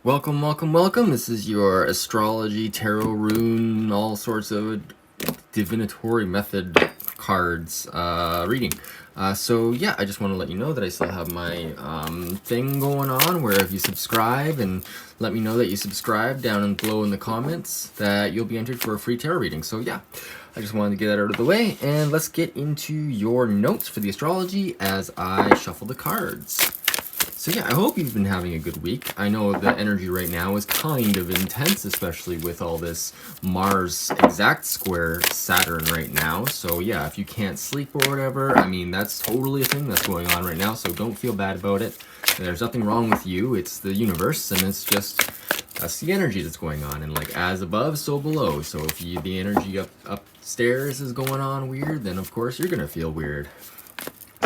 Welcome, welcome, welcome. This is your astrology, tarot rune, all sorts of divinatory method cards reading. So yeah, I just want to let you know that I still have my thing going on where if you subscribe and let me know that you subscribe down below in the comments that you'll be entered for a free tarot reading. So yeah, I just wanted to get that out of the way and let's get into your notes for the astrology as I shuffle the cards. So yeah, I hope you've been having a good week. I know the energy right now is kind of intense, especially with all this Mars exact square Saturn right now. So yeah, if you can't sleep or whatever, I mean, that's totally a thing that's going on right now, so don't feel bad about it. There's nothing wrong with you. It's the universe, and it's just, that's the energy that's going on. And like, as above, so below. So if the energy upstairs is going on weird, then of course you're gonna feel weird.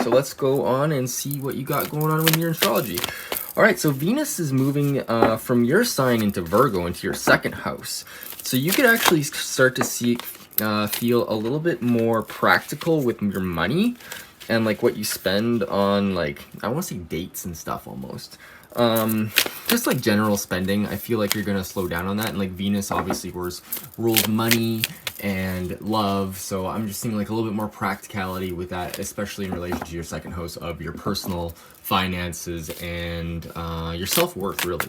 So let's go on and see what you got going on with your astrology. All right, so Venus is moving from your sign into Virgo, into your second house. So you could actually start to feel a little bit more practical with your money and like what you spend on, like, I want to say dates and stuff almost. Just like general spending, I feel like you're gonna slow down on that. And like Venus obviously rules money and love, so I'm just seeing like a little bit more practicality with that, especially in relation to your second house of your personal finances and your self-worth, really.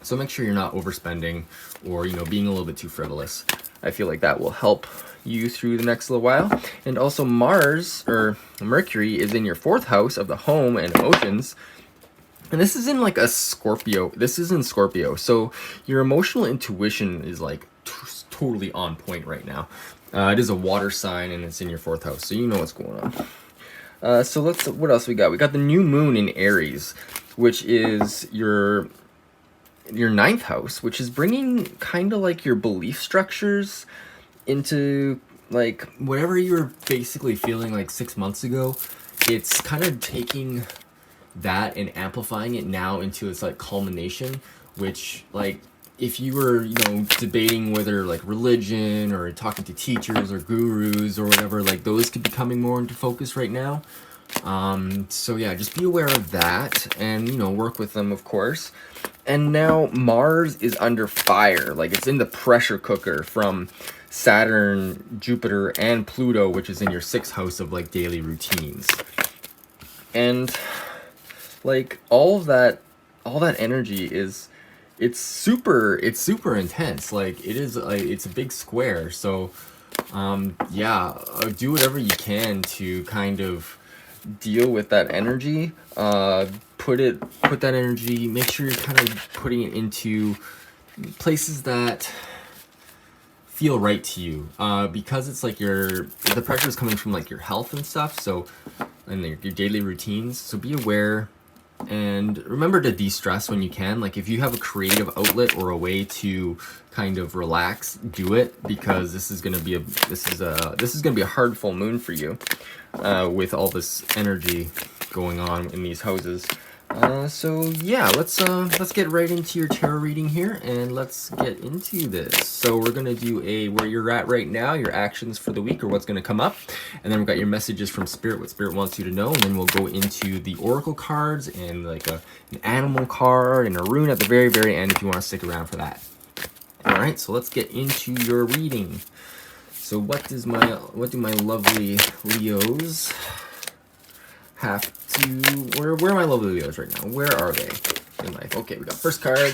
So make sure you're not overspending or, you know, being a little bit too frivolous. I feel like that will help you through the next little while. And also Mars, or Mercury, is in your fourth house of the home and oceans. And this is in like a Scorpio. This is in Scorpio. So your emotional intuition is like totally on point right now. It is a water sign and it's in your fourth house. So you know what's going on. So what else we got? We got the new moon in Aries, which is your ninth house, which is bringing kind of like your belief structures into like whatever you were basically feeling like 6 months ago. It's kind of taking that and amplifying it now into its like culmination, which, like, if you were, you know, debating whether like religion or talking to teachers or gurus or whatever, like those could be coming more into focus right now. So yeah, just be aware of that and, you know, work with them, of course. And now Mars is under fire, like it's in the pressure cooker from Saturn, Jupiter, and Pluto, which is in your sixth house of like daily routines. And like all that energy is, it's super intense. Like it is, it's a big square. So yeah, do whatever you can to kind of deal with that energy. Put that energy, make sure you're kind of putting it into places that feel right to you, because it's like the pressure is coming from like your health and stuff, so, and your daily routines. So be aware and remember to de-stress when you can. Like if you have a creative outlet or a way to kind of relax, do it, because this is gonna be a hard full moon for you, with all this energy going on in these houses. So yeah, let's get right into your tarot reading here and let's get into this. So we're gonna do where you're at right now, your actions for the week or what's gonna come up, and then we've got your messages from Spirit, what Spirit wants you to know, and then we'll go into the oracle cards and like an animal card and a rune at the very, very end if you want to stick around for that. All right, so let's get into your reading. So what do my lovely Leos have to, where are my lovely Leos right now? Where are they in life? Okay, we got first card.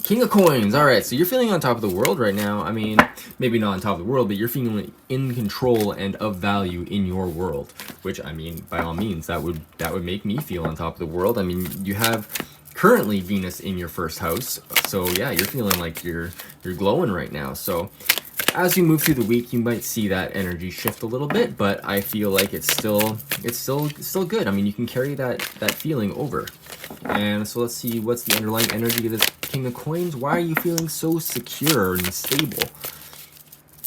King of Coins. All right, so you're feeling on top of the world right now. I mean, maybe not on top of the world, but you're feeling in control and of value in your world, which, I mean, by all means, that would make me feel on top of the world. I mean, you have currently Venus in your first house, so yeah, you're feeling like you're glowing right now. So as you move through the week, you might see that energy shift a little bit, but I feel like it's still good. I mean, you can carry that feeling over. And so let's see, what's the underlying energy of this King of Coins? Why are you feeling so secure and stable?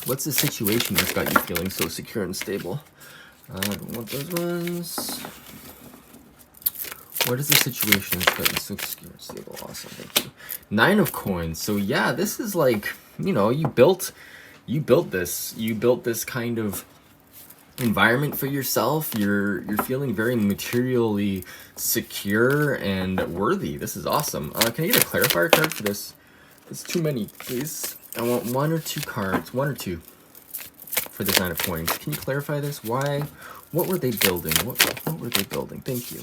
What's the situation that's got you feeling so secure and stable? I don't want those ones. What is the situation that's got you so secure and stable? Awesome, thank you. Nine of Coins. So yeah, this is like, you know, you built this kind of environment for yourself. You're feeling very materially secure and worthy. This is awesome. Can I get a clarifier card for this? It's too many, please. I want 1 or 2 cards, 1 or 2 for this 9 of coins. Can you clarify this? Why? What were they building? What were they building? Thank you.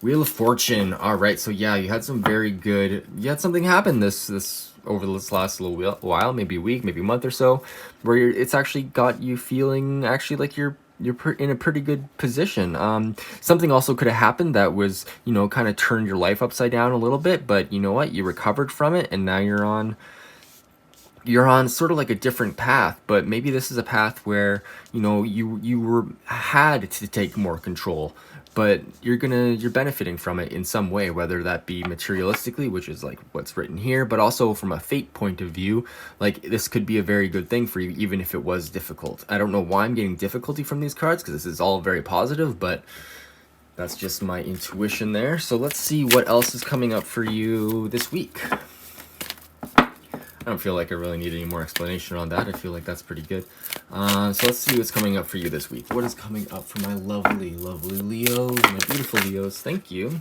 Wheel of Fortune. All right, so yeah, you had some very good. You had something happen this over this last little while, maybe a week, maybe a month or so, where it's actually got you feeling actually like you're in a pretty good position. Something also could have happened that was, you know, kind of turned your life upside down a little bit, but you know what? You recovered from it, and now you're on sort of like a different path. But maybe this is a path where, you know, you had to take more control, but you're benefiting from it in some way, whether that be materialistically, which is like what's written here, but also from a fate point of view. Like, this could be a very good thing for you, even if it was difficult. I don't know why I'm getting difficulty from these cards, because this is all very positive, but that's just my intuition there. So let's see what else is coming up for you this week. I don't feel like I really need any more explanation on that. I feel like that's pretty good. So let's see what's coming up for you this week. What is coming up for my lovely, lovely Leos, my beautiful Leos? Thank you.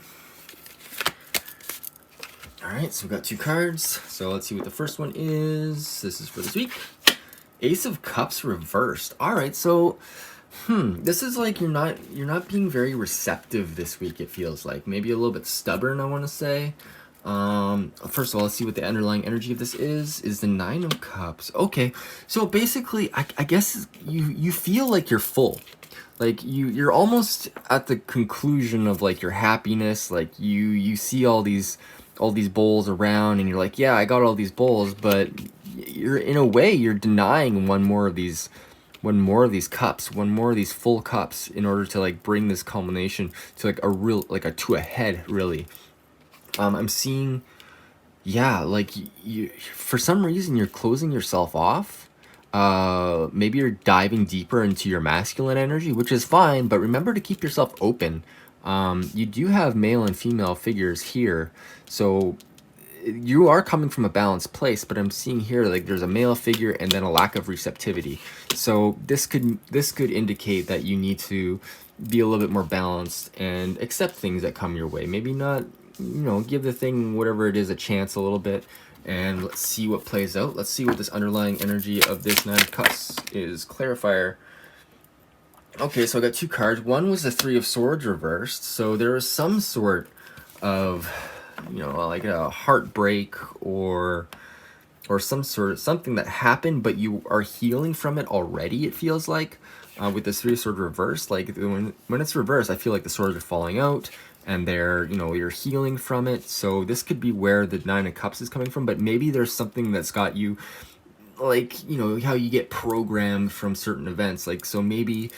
All right, so we've got 2 cards. So let's see what the first one is. This is for this week. Ace of Cups reversed. All right, so this is like you're not being very receptive this week. It feels like maybe a little bit stubborn, I want to say. First of all, let's see what the underlying energy of this is the 9 of Cups. Okay, so basically, I guess you feel like you're full. Like you're almost at the conclusion of like your happiness. Like you see all these bowls around, and you're like, yeah, I got all these bowls, but you're, in a way, you're denying one more of these cups, one more of these full cups, in order to like bring this culmination to like a real, like a to a head, really. I'm seeing, yeah, like you for some reason you're closing yourself off. Maybe you're diving deeper into your masculine energy, which is fine, but remember to keep yourself open. You do have male and female figures here, so you are coming from a balanced place, but I'm seeing here like there's a male figure and then a lack of receptivity. So this could indicate that you need to be a little bit more balanced and accept things that come your way. Maybe not, you know, give the thing, whatever it is, a chance a little bit, and let's see what plays out. Let's see what this underlying energy of this 9 of Cups is. Clarifier. Okay, so I got 2 cards. One was the 3 of Swords reversed, so there was some sort of, you know, like a heartbreak or something that happened, but you are healing from it already, it feels like, with this 3 of Swords reversed. Like when it's reversed, I feel like the swords are falling out, and they're, you know, you're healing from it. So this could be where the 9 of Cups is coming from, but maybe there's something that's got you, like, you know, how you get programmed from certain events. Like, so maybe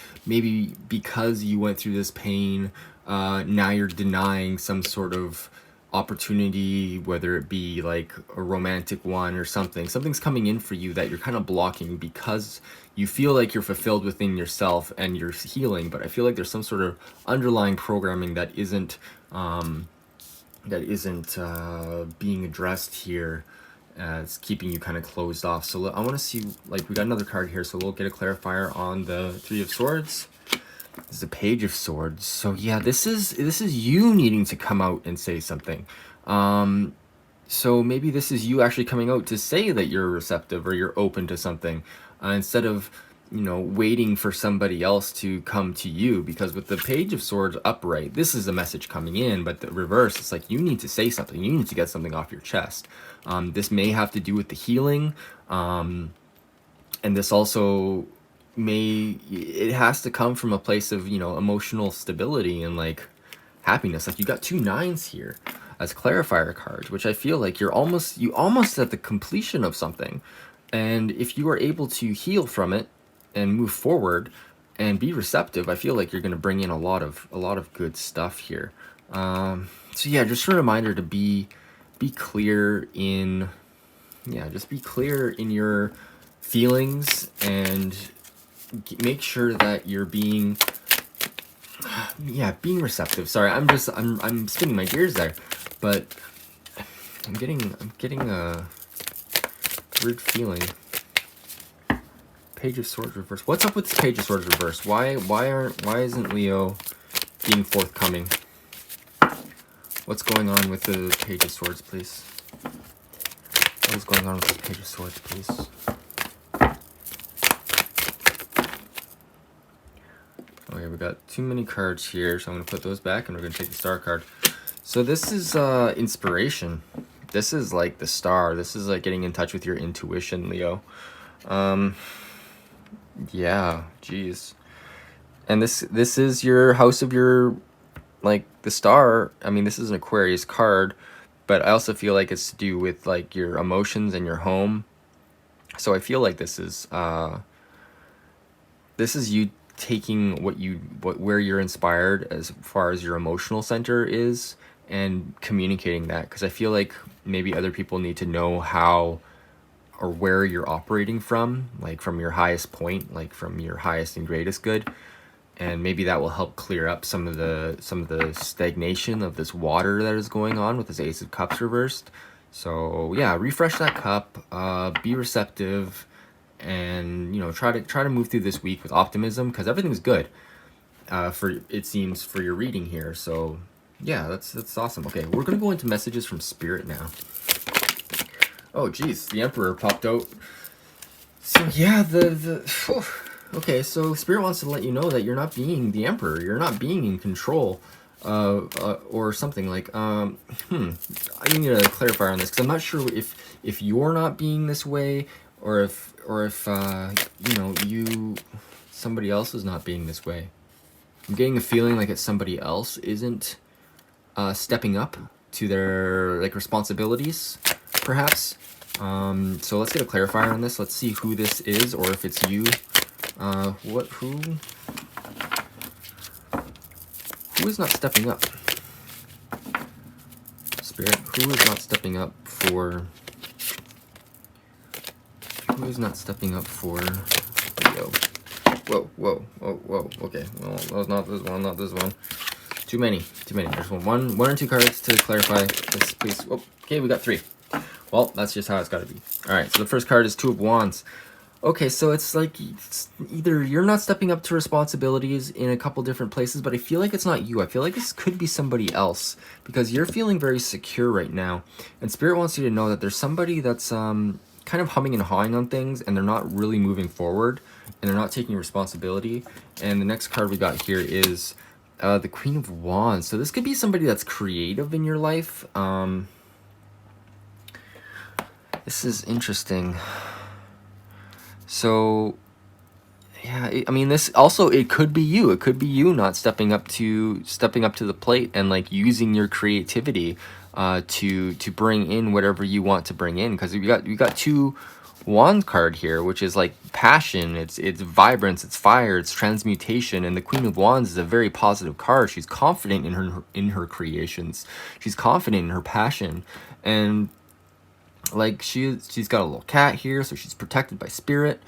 because you went through this pain, now you're denying some sort of opportunity, whether it be like a romantic one or something's coming in for you that you're kind of blocking because you feel like you're fulfilled within yourself and you're healing. But I feel like there's some sort of underlying programming that isn't being addressed here. It's keeping you kind of closed off. So I want to see, like, we got another card here, so we'll get a clarifier on the 3 of Swords. This is a Page of Swords. So yeah, this is you needing to come out and say something. So maybe this is you actually coming out to say that you're receptive or you're open to something, instead of, you know, waiting for somebody else to come to you. Because with the Page of Swords upright, this is a message coming in, but the reverse, it's like you need to say something. You need to get something off your chest. This may have to do with the healing, and this also it has to come from a place of, you know, emotional stability and like happiness. Like, you got 2 9s here as clarifier cards, which I feel like you almost at the completion of something. And if you are able to heal from it and move forward and be receptive, I feel like you're going to bring in a lot of good stuff here. So yeah, just a reminder to be clear in, just be clear in your feelings, and make sure that you're being receptive. Sorry, I'm spinning my gears there, but I'm getting a weird feeling. Page of Swords reverse. What's up with this Page of Swords reverse? Why isn't Leo being forthcoming? What's going on with the Page of Swords, please? What is going on with this Page of Swords, please? Okay, we got too many cards here, so I'm going to put those back, and we're going to take the Star card. So this is inspiration. This is like the Star. This is like getting in touch with your intuition, Leo. Yeah, geez. And this is your house of your, like, the Star. I mean, this is an Aquarius card, but I also feel like it's to do with like your emotions and your home. So I feel like this is you taking where you're inspired as far as your emotional center is, and communicating that, because I feel like maybe other people need to know how or where you're operating from, like from your highest point, like from your highest and greatest good, and maybe that will help clear up some of the stagnation of this water that is going on with this Ace of Cups reversed. So yeah, refresh that cup, be receptive, and you know, try to move through this week with optimism, because everything's good for, it seems, for your reading here. So yeah, that's awesome. Okay, we're gonna go into messages from Spirit now. Oh geez, the Emperor popped out. So yeah, okay, so Spirit wants to let you know that you're not being the Emperor. You're not being in control, or something like. I need to clarify on this, because I'm not sure if you're not being this way, or if you know, somebody else is not being this way. I'm getting a feeling like it's somebody else isn't stepping up to their like responsibilities, perhaps. So let's get a clarifier on this. Let's see who this is, or if it's you. Who is not stepping up? Spirit, who is not stepping up for... Who is not stepping up for Leo? Whoa, okay. Well, that was not this one, not this one. Too many. There's one or two cards to clarify this, please. Oh, okay, we got three. Well, that's just how it's got to be. Alright, so the first card is Two of Wands. Okay, so it's like, it's either you're not stepping up to responsibilities in a couple different places, but I feel like it's not you. I feel like this could be somebody else, because you're feeling very secure right now. And Spirit wants you to know that there's somebody that's kind of humming and hawing on things, and they're not really moving forward, and they're not taking responsibility. And the next card we got here is the Queen of Wands. So this could be somebody that's creative in your life. This is interesting. So, yeah, I mean, this also, it could be you. It could be you not stepping up to the plate and like using your creativity to bring in whatever you want to bring in. Because we got two Wand card here, which is like passion. It's vibrance. It's fire. It's transmutation. And the Queen of Wands is a very positive card. She's confident in her creations. She's confident in her passion, and like she's got a little cat here, so she's protected by Spirit.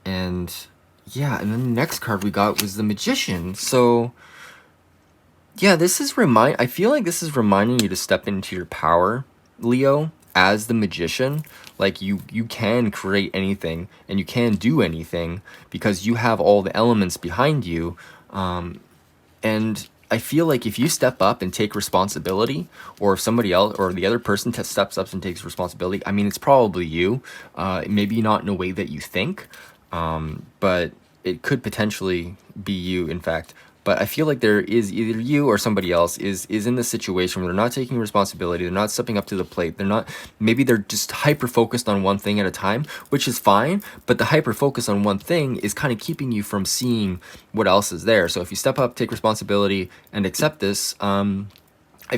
And yeah, and then the next card we got was the Magician. So yeah, I feel like this is reminding you to step into your power, Leo, as the Magician. Like you can create anything, and you can do anything, because you have all the elements behind you. And I feel like if you step up and take responsibility, or if somebody else or the other person steps up and takes responsibility, I mean, it's probably you. Maybe not in a way that you think, but it could potentially be you, in fact. But I feel like there is either you or somebody else is in this situation where they're not taking responsibility, they're not stepping up to the plate, maybe they're just hyper-focused on one thing at a time, which is fine, but the hyper-focus on one thing is kind of keeping you from seeing what else is there. So if you step up, take responsibility, and accept this, I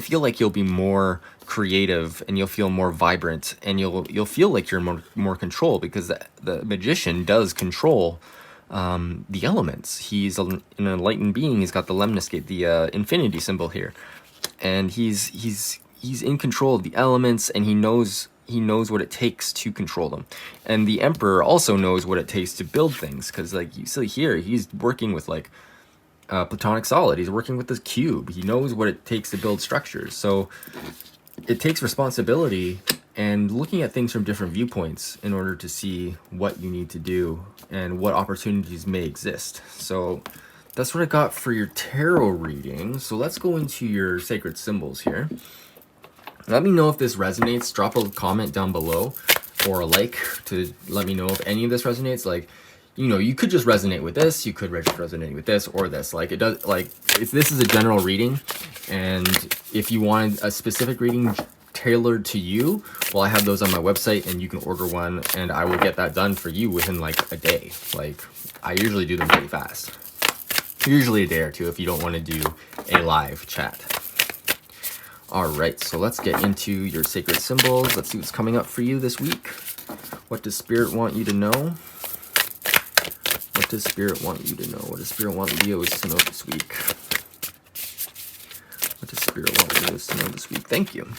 feel like you'll be more creative, and you'll feel more vibrant, and you'll feel like you're in more control, because the Magician does control the elements. He's an enlightened being. He's got the lemniscate, the infinity symbol here, and he's in control of the elements, and he knows what it takes to control them. And the Emperor also knows what it takes to build things, because like you see here, he's working with like platonic solid. He's working with this cube. He knows what it takes to build structures. So it takes responsibility and looking at things from different viewpoints in order to see what you need to do and what opportunities may exist. So that's what I got for your tarot reading. So let's go into your sacred symbols here. Let me know if this resonates. Drop a comment down below or a like to let me know if any of this resonates. Like, you know, you could just resonate with this, you could just resonate with this or this. Like, it does, like, this is a general reading, and if you wanted a specific reading tailored to you, well, I have those on my website, and you can order one, and I will get that done for you within like a day. Like, I usually do them pretty fast. Usually a day or two if you don't want to do a live chat. All right, so let's get into your sacred symbols. Let's see what's coming up for you this week. What does Spirit want you to know? What does Spirit want you to know? What does Spirit want Leos to know this week? What does Spirit want Leos to know this week? Thank you.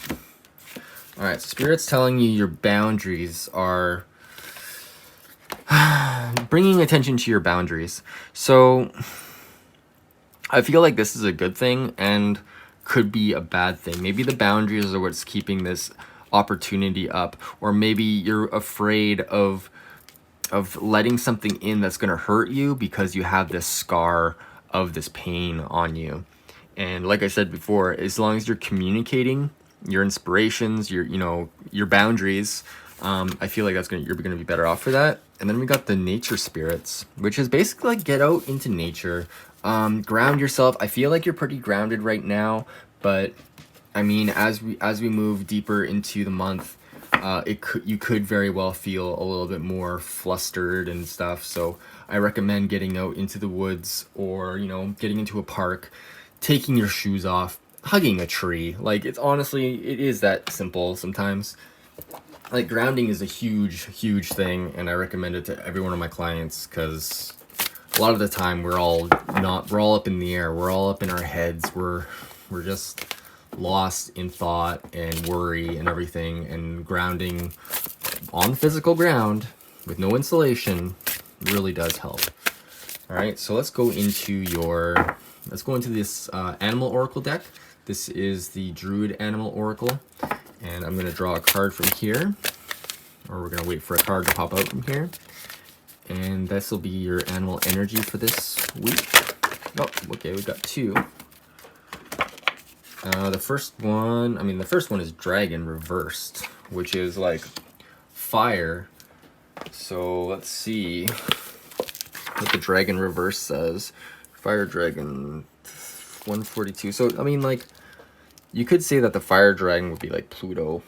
All right, so Spirit's telling you your boundaries are bringing attention to your boundaries. So I feel like this is a good thing and could be a bad thing. Maybe the boundaries are what's keeping this opportunity up, or maybe you're afraid of letting something in that's going to hurt you because you have this scar of this pain on you. And like I said before, as long as you're communicating your inspirations, your boundaries, I feel like you're going to be better off for that. And then we got the nature spirits, which is basically like get out into nature, ground yourself. I feel like you're pretty grounded right now, but I mean, as we move deeper into the month, you could very well feel a little bit more flustered and stuff. So I recommend getting out into the woods, or getting into a park, taking your shoes off, hugging a tree. Like, it is that simple sometimes. Like, grounding is a huge thing, and I recommend it to every one of my clients, because a lot of the time we're all up in the air, we're all up in our heads, we're just lost in thought and worry and everything, and grounding on physical ground with no insulation really does help. All right, so let's go into this animal oracle deck. This is the Druid Animal Oracle, and I'm going to draw a card from here, or we're going to wait for a card to pop out from here, and this will be your animal energy for this week. Oh, okay, we've got two. The first one is Dragon reversed, which is like fire. So let's see what the Dragon reverse says. Fire Dragon 142. So I mean, like, you could say that the Fire Dragon would be like Pluto,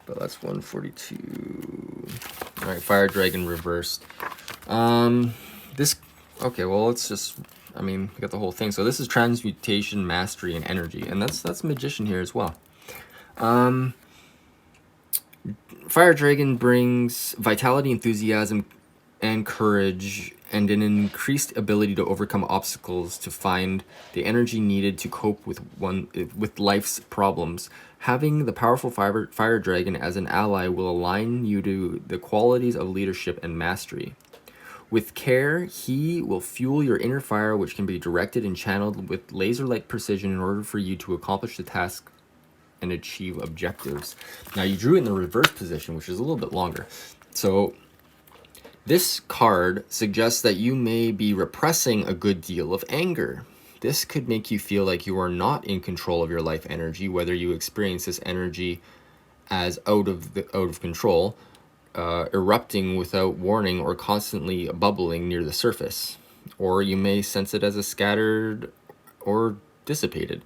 but that's 142. All right, Fire Dragon reversed. Okay, well, let's just, we got the whole thing. So this is transmutation, mastery, and energy, and that's magician here as well. Fire Dragon brings vitality, enthusiasm, and courage, and an increased ability to overcome obstacles, to find the energy needed to cope with life's problems. Having the powerful Fire Dragon as an ally will align you to the qualities of leadership and mastery. With care, he will fuel your inner fire, which can be directed and channeled with laser-like precision in order for you to accomplish the task and achieve objectives. Now, you drew it in the reverse position, which is a little bit longer. So this card suggests that you may be repressing a good deal of anger. This could make you feel like you are not in control of your life energy, whether you experience this energy as out of control, erupting without warning, or constantly bubbling near the surface. Or you may sense it as a scattered or dissipated.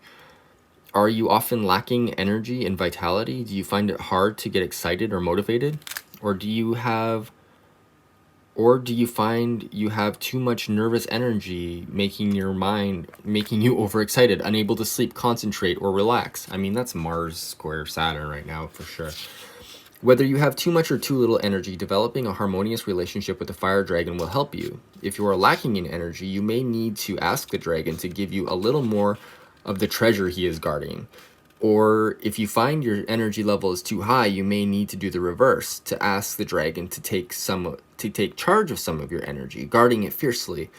Are you often lacking energy and vitality? Do you find it hard to get excited or motivated? Or do you find you have too much nervous energy, making you overexcited, unable to sleep, concentrate, or relax? I mean, that's Mars square Saturn right now for sure. Whether you have too much or too little energy, developing a harmonious relationship with the Fire Dragon will help you. If you are lacking in energy, you may need to ask the dragon to give you a little more of the treasure he is guarding. Or if you find your energy level is too high, you may need to do the reverse, to ask the dragon to take charge of some of your energy, guarding it fiercely,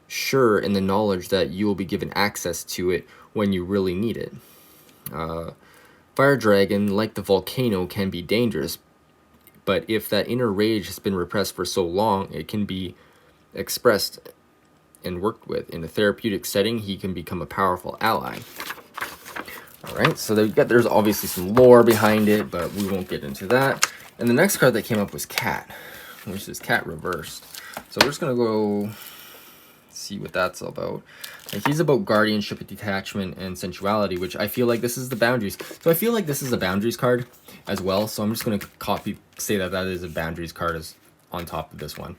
sure in the knowledge that you will be given access to it when you really need it. Fire dragon, like the volcano, can be dangerous, but if that inner rage has been repressed for so long, it can be expressed and worked with. In a therapeutic setting, he can become a powerful ally. Alright, so there's obviously some lore behind it, but we won't get into that. And the next card that came up was Cat, which is Cat reversed. So we're just going to go see what that's about. And he's about guardianship, detachment, and sensuality, which I feel like this is the boundaries. So I feel like this is a boundaries card as well. So I'm just going to say that that is a boundaries card as on top of this one.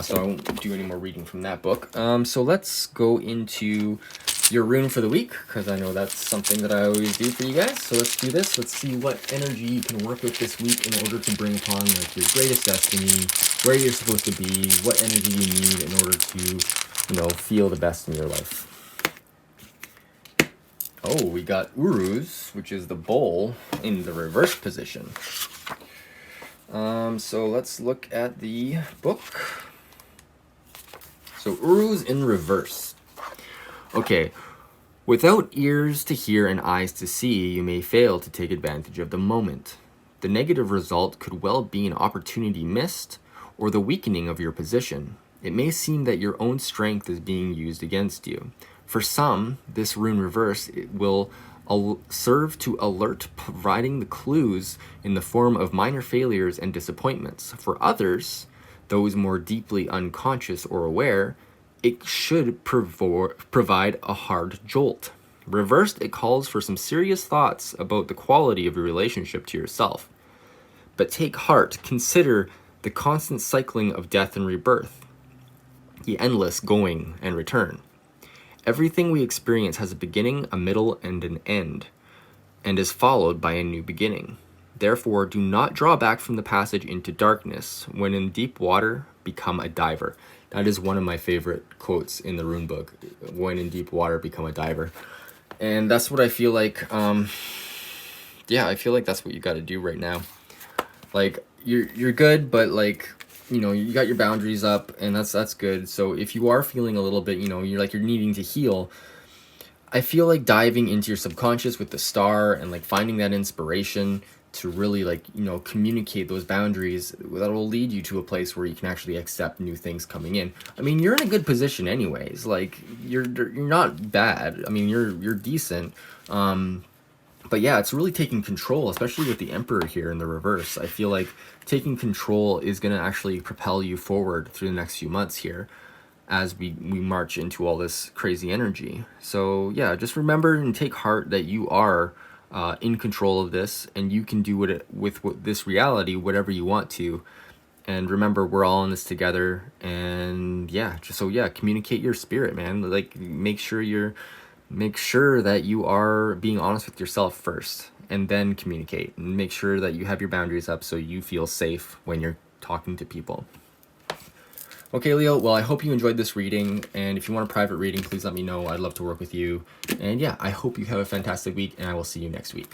So I won't do any more reading from that book. So let's go into your rune for the week, because I know that's something that I always do for you guys. So let's do this. Let's see what energy you can work with this week in order to bring upon like your greatest destiny, where you're supposed to be, what energy you need in order to, you know, feel the best in your life. Oh, we got Uruz, which is the bowl in the reverse position. So let's look at the book. So Uruz in reverse. Okay, without ears to hear and eyes to see, you may fail to take advantage of the moment. The negative result could well be an opportunity missed or the weakening of your position. It may seem that your own strength is being used against you. For some, this rune reverse will serve to alert, providing the clues in the form of minor failures and disappointments. For others, those more deeply unconscious or aware, it should provide a hard jolt. Reversed, it calls for some serious thoughts about the quality of your relationship to yourself. But take heart, consider the constant cycling of death and rebirth, the endless going and return. Everything we experience has a beginning, a middle, and an end, and is followed by a new beginning. Therefore, do not draw back from the passage into darkness. When in deep water, become a diver. That is one of my favorite quotes in the rune book. When in deep water, become a diver. And that's what I feel like, yeah, I feel like that's what you got to do right now. Like, you're good, but like, you know, you got your boundaries up, and that's good. So if you are feeling a little bit, you know, you're needing to heal, I feel like diving into your subconscious with the star and like finding that inspiration to really like, you know, communicate those boundaries, that will lead you to a place where you can actually accept new things coming in. I mean, you're in a good position anyways. Like, you're not bad. I mean, you're decent. But yeah, it's really taking control, especially with the Emperor here in the reverse. I feel like taking control is going to actually propel you forward through the next few months here as we march into all this crazy energy. So yeah, just remember and take heart that you are in control of this, and you can do with this reality whatever you want to. And remember, we're all in this together. And yeah, communicate your spirit, man. Like, make sure that you are being honest with yourself first, and then communicate, and make sure that you have your boundaries up so you feel safe when you're talking to people. Okay, Leo, well, I hope you enjoyed this reading, and if you want a private reading, please let me know. I'd love to work with you. And yeah, I hope you have a fantastic week, and I will see you next week.